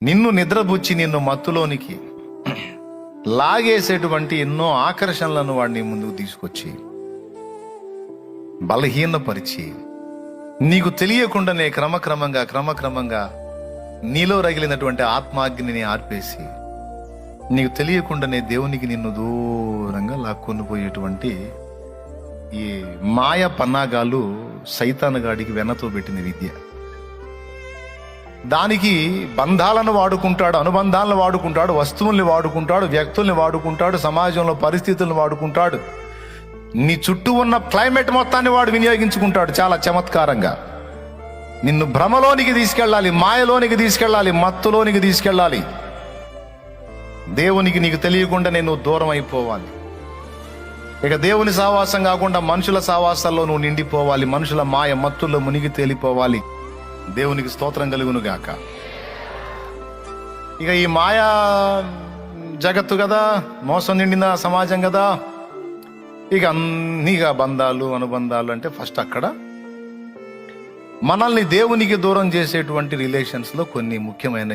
నిన్ను నిద్రపుచ్చి నిన్ను మత్తులోనికి లాగేసేటువంటి ఎన్నో ఆకర్షణలను వాడిని ముందుకు తీసుకొచ్చి బలహీనపరిచి నీకు తెలియకుండానే క్రమక్రమంగా నీలో రగిలినటువంటి ఆత్మాగ్నిని ఆర్పేసి నీకు తెలియకుండానే దేవునికి నిన్ను దూరంగా లాక్కొని పోయేటువంటి ఈ మాయ పన్నాగాలు సైతానుగాడికి వెన్నతో పెట్టిన విద్య. దానికి బంధాలను వాడుకుంటాడు, అనుబంధాలను వాడుకుంటాడు, వస్తువుల్ని వాడుకుంటాడు, వ్యక్తుల్ని వాడుకుంటాడు, సమాజంలో పరిస్థితులను వాడుకుంటాడు, నీ చుట్టూ ఉన్న క్లైమేట్ మొత్తాన్ని వాడు వినియోగించుకుంటాడు చాలా చమత్కారంగా. నిన్ను భ్రమలోనికి తీసుకెళ్ళాలి, మాయలోనికి తీసుకెళ్ళాలి, మత్తులోనికి తీసుకెళ్ళాలి. దేవునికి నీకు తెలియకుండా నేను దూరం అయిపోవాలి. ఇక దేవుని సావాసం కాకుండా మనుషుల సావాసాల్లో నువ్వు నిండిపోవాలి, మనుషుల మాయ మత్తుల్లో మునిగి తేలిపోవాలి. దేవునికి స్తోత్రం కలుగును గాక. ఇక ఈ మాయా జగత్తు కదా, మోసం నిండిన సమాజం కదా, ఇక అన్నీగా బంధాలు అనుబంధాలు అంటే ఫస్ట్ అక్కడ మనల్ని దేవునికి దూరం చేసేటువంటి రిలేషన్స్లో కొన్ని ముఖ్యమైన